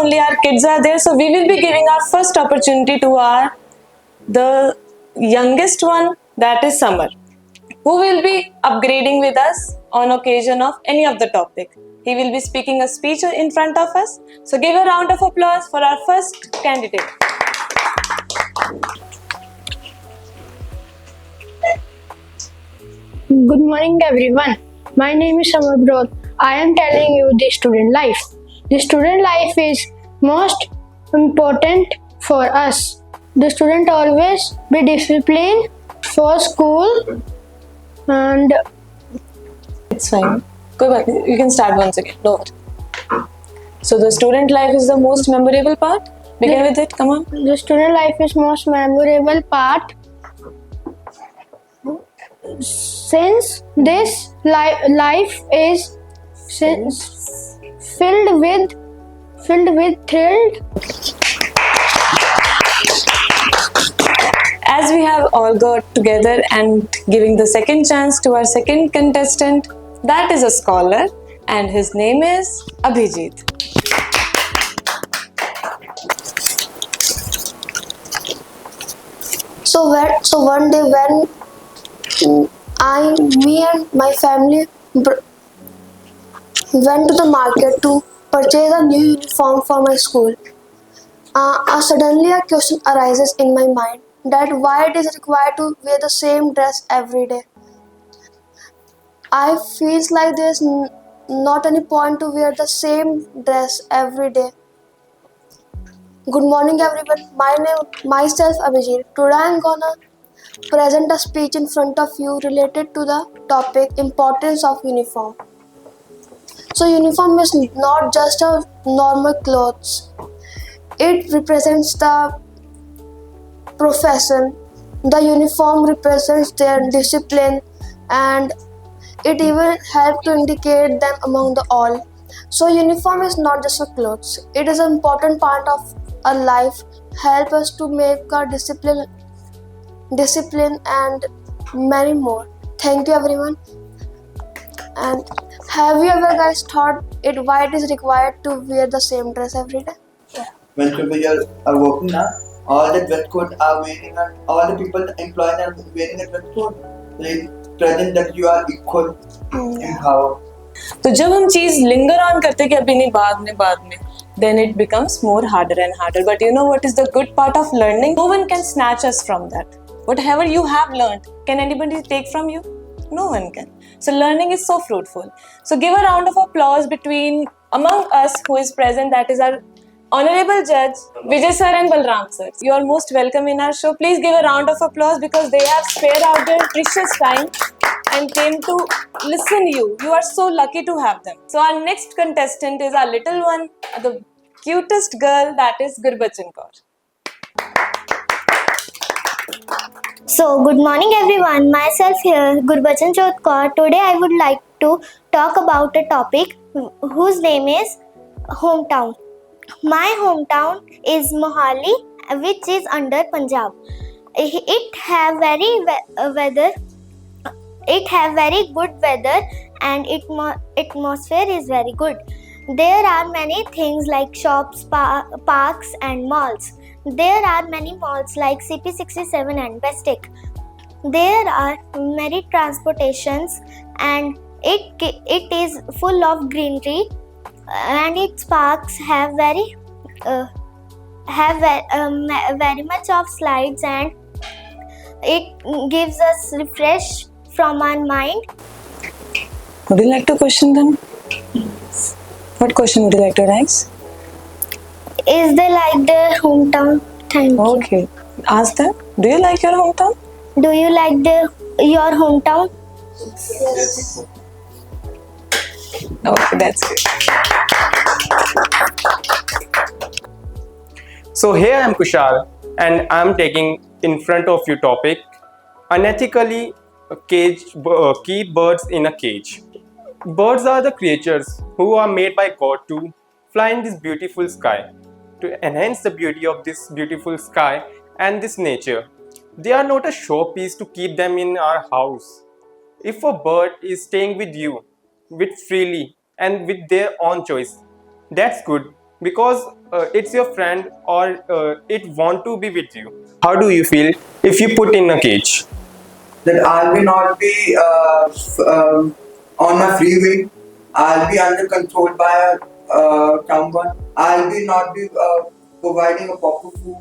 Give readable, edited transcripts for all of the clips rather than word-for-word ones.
only our kids are there, so we will be giving our first opportunity to the youngest one, that is Samar, who will be upgrading with us on occasion of any of the topic. He will be speaking a speech in front of us. So give a round of applause for our first candidate. Good morning, everyone. My name is Samar Brod. I am telling you the student life. The student life is most important for us. The student always be disciplined for school and It's fine. कोई बात नहीं. You can start once again. No worry. So the student life is the most memorable part. Begin with it. Come on. the student life is most memorable part. Since this life is filled with thrill. As we have all got together and giving the second chance to our second contestant, that is a scholar, and his name is Abhijit. So one day when me and my family went to the market to purchase a new uniform for my school, suddenly a question arises in my mind that why it is required to wear the same dress every day. I feels like there's not any point to wear the same dress every day. Good morning, everyone. Myself Abhijit. Today I'm gonna present a speech in front of you related to the topic importance of uniform. So uniform is not just a normal clothes. It represents the profession. The uniform represents their discipline, and it even helps to indicate them among the all. So uniform is not just a clothes. It is an important part of our life. Help us to make our discipline and many more. Thank you, everyone. And have you ever guys thought it why it is required to wear the same dress every day? When people are working now, all the dress code are wearing and all the people employed are wearing a dress code. They present that you are equal in power. तो जब हम चीज linger on करते कि अभी नहीं बाद में then it becomes more harder and harder. But you know what is the good part of learning? No one can snatch us from that. Whatever you have learned, can anybody take from you? No one can. So learning is so fruitful. So give a round of applause among us who is present, that is our honorable judge Vijay sir and Balram sir. You are most welcome in our show. Please give a round of applause because they have spared out their precious time and came to listen you. You are so lucky to have them. So our next contestant is our little one, the cutest girl, that is Gurbachan Kaur. So, good morning everyone. Myself here, Gurbachan Kaur. Today I would like to talk about a topic whose name is hometown. My hometown is Mohali, which is under Punjab. It have very good weather and atmosphere is very good. There are many things like shops, parks and malls. There are many malls like CP67 and Westek. There are many transportations and it is full of greenery, and its parks have very much of slides, and it gives us refresh from our mind. Would you like to question them? What question would you like to ask? Is they like their hometown? Thank you. Okay. Ask them. Do you like your hometown? Do you like your hometown? Yes. Okay, that's good. So here I am Kushal and I am taking in front of you topic unethically keep birds in a cage. Birds are the creatures who are made by God to fly in this beautiful sky, to enhance the beauty of this beautiful sky and this nature. They are not a showpiece to keep them in our house. If a bird is staying with you, with freely and with their own choice, that's good. because it's your friend or it want to be with you. How do you feel if you put in a cage? That I will not be on my free will. I'll be under control by someone. I'll be not be providing a proper food.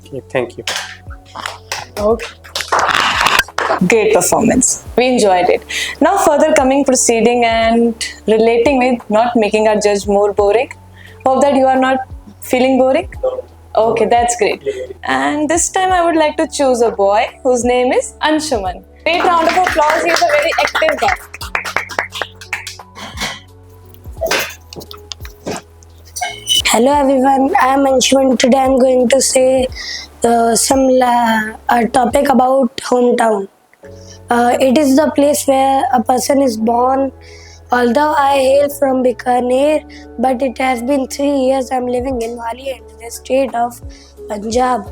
Okay, thank you. Okay. Great performance. We enjoyed it. Now, further coming, proceeding, and relating with not making our judge more boring. Hope that you are not feeling boring. Okay, that's great. And this time, I would like to choose a boy whose name is Anshuman. Great round of applause. He is a very active guy. Hello everyone, I am Anshuman. Today I am going to say a topic about hometown. It is the place where a person is born. Although I hail from Bikaner, but it has been 3 years I am living in Wali and the state of Punjab.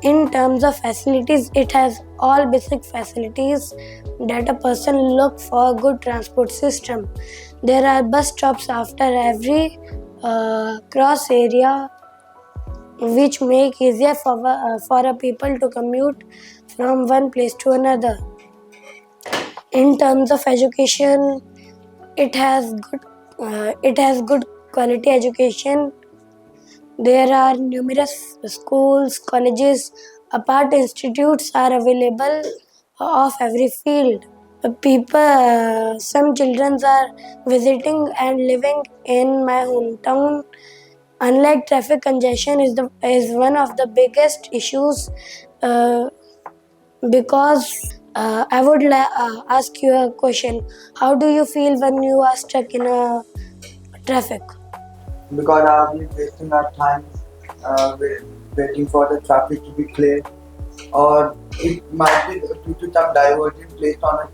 In terms of facilities, it has all basic facilities that a person look for. Good transport system. There are bus stops after every cross area, which make easier for a people to commute from one place to another. In terms of education, it has good quality education. There are numerous schools, colleges, apart institutes are available of every field. Some children are visiting and living in my hometown. Unlike traffic congestion is one of the biggest issues, because I would ask you a question. How do you feel when you are stuck in a traffic? Because I've been wasting our time waiting for the traffic to be clear, or it might be due to some diversion placed on it.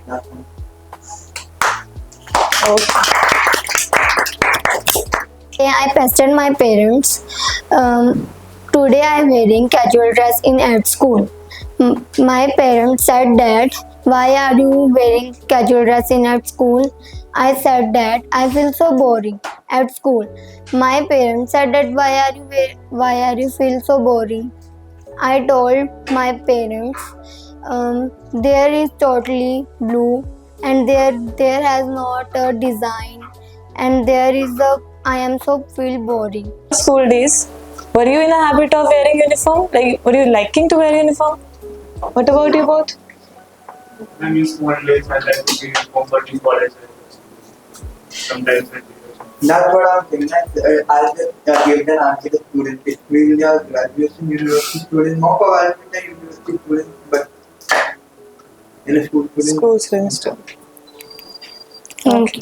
Nothing. Okay, I pestered my parents. Today I am wearing casual dress at school. My parents said that, why are you wearing casual dress at school? I said that I feel so boring at school. My parents said that, why are you feel so boring? I told my parents, there is totally blue and there has not a design, and there is a I am so feel boring. School days, were you in a habit of wearing uniform? Like, were you liking to wear uniform? What about you both? I'm in school days, I like to be comforting college. Sometimes I do. That's what I'm saying. I'll just give an answer to students. It will be a graduation university student, more probably the university student, but in a school student. School semester. Okay.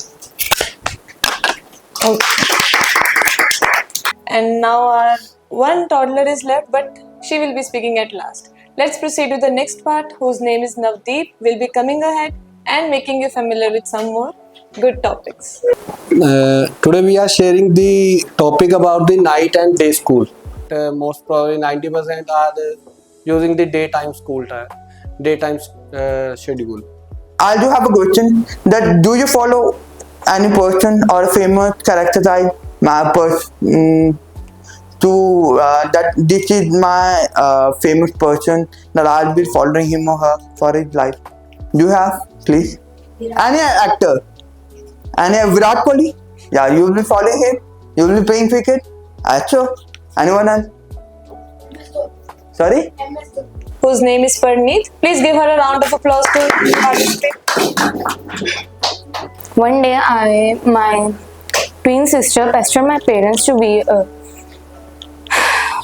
And now our one toddler is left, but she will be speaking at last. Let's proceed to the next part, whose name is Navdeep, will be coming ahead and making you familiar with some more good topics. Today we are sharing the topic about the night and day school. Most probably 90% are using the daytime schedule. I do have a question that do you follow any person or a famous character type? My person to that this is my famous person that I'll be following him or her for his life. Do you have, please? Any actor? Any Virat Kohli? Yeah, you will be following him. You will be playing cricket. Achha. Anyone else? Sorry? Whose name is Parneet. Please give her a round of applause to participate. One day, my twin sister pestered my parents to be a.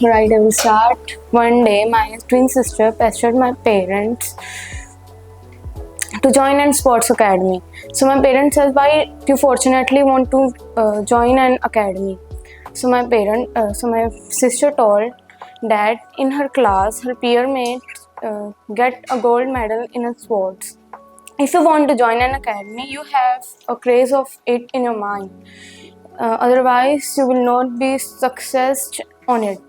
Right, I will start. One day, my twin sister pestered my parents to join an sports academy. So my parents said, why do you fortunately want to join an academy? So my sister told that in her class, her peer mates get a gold medal in a sports. If you want to join an academy, you have a craze of it in your mind. Otherwise, you will not be successful on it.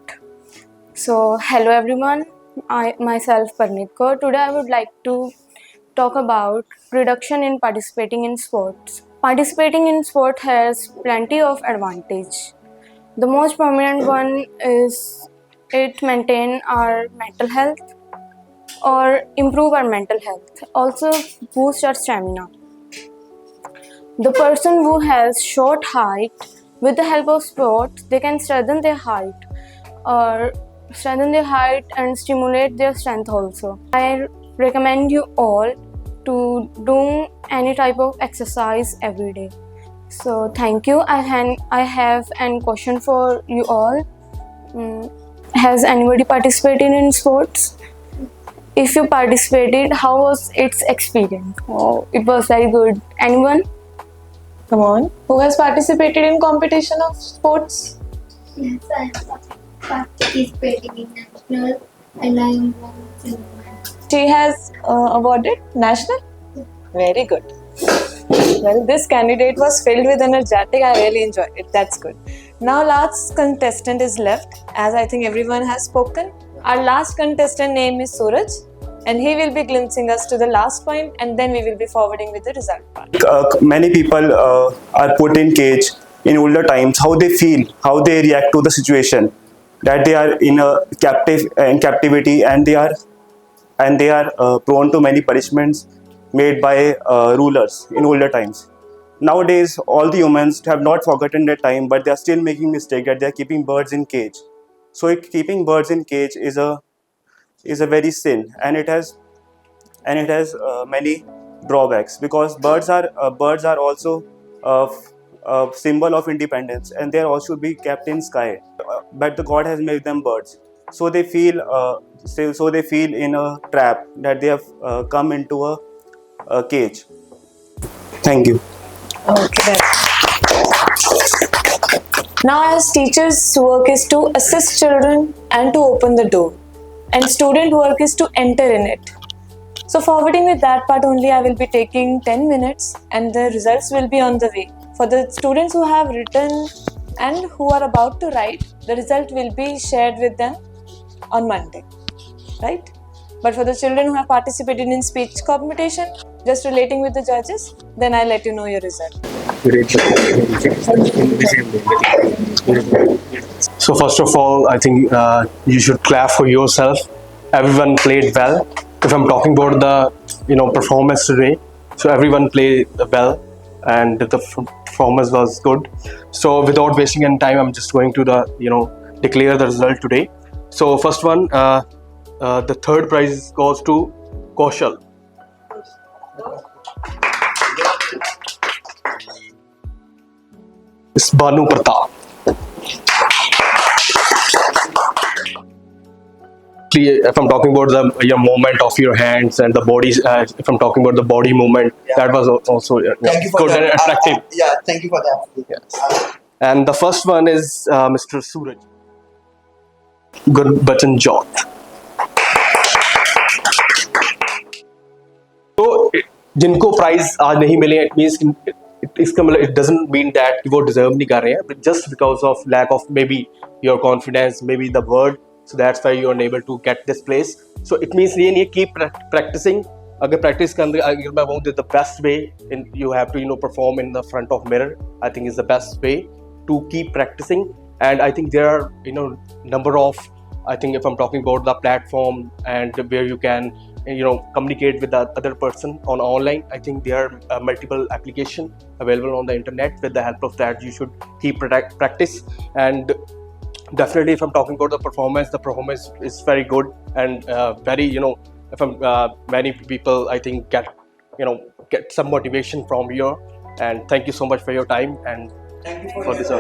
So, hello everyone. I myself Parneet Kaur. Today I would like to talk about reduction in participating in sports. Participating in sport has plenty of advantage. The most prominent one is it maintain our mental health or improve our mental health. Also boost our stamina. The person who has short height, with the help of sport, they can strengthen their height and stimulate their strength also. I recommend you all to do any type of exercise every day. So thank you. I have a question for you all. Has anybody participated in sports? If you participated, how was its experience? Oh, it was very good. Anyone? Come on. Who has participated in competition of sports? Yes, I am participating in national and I am one silver medal. She has awarded national? Very good. Well, this candidate was filled with energetic. I really enjoyed it. That's good. Now last contestant is left, as I think everyone has spoken. Our last contestant name is Suraj, and he will be glimpsing us to the last point, and then we will be forwarding with the result part. Many people are put in cage in older times. How they feel, how they react to the situation, that they are in a captivity, and they are prone to many punishments made by rulers in older times. Nowadays, all the humans have not forgotten their time, but they are still making mistake that they are keeping birds in cage. So keeping birds in cage is a very sin, and it has many drawbacks, because birds are also a symbol of independence, and they also be kept in sky. But the God has made them birds, so they feel in a trap, that they have come into a cage. Thank you. Okay. Now, as teachers' work is to assist children and to open the door, and student work is to enter in it. So forwarding with that part only, I will be taking 10 minutes and the results will be on the way. For the students who have written and who are about to write, the result will be shared with them on Monday, right? But for the children who have participated in speech competition, just relating with the judges, then I'll let you know your result. So first of all, I think you should clap for yourself. Everyone played well. If I'm talking about the performance today, so everyone played well and the performance was good. So without wasting any time, I'm just going to declare the result today. So first one, the third prize goes to Kaushal. It's Banu Pratap. If I'm talking about your movement of your hands and the body, if I'm talking about the body movement, that was also good and attractive. Thank you for that. Yes. And the first one is Mr. Suraj. Gurbachan Jot. So, जिनको prize आज नहीं मिले, it means it doesn't mean that वो deserve नहीं कर रहे हैं, but just because of lack of maybe your confidence, maybe the word, so that's why you are unable to get this place. So it means ये नहीं, keep practicing. अगर practice के अंदर अगर मैं बोलूँ the best way, you have to perform in the front of mirror. I think is the best way to keep practicing. And I think there are number of, I think if I'm talking about the platform and where you can communicate with the other person on online, I think there are multiple applications available on the internet. With the help of that, you should keep practice. And definitely, if I'm talking about the performance is very good and very if I'm many people I think get some motivation from here. And thank you so much for your time and Thank you for this.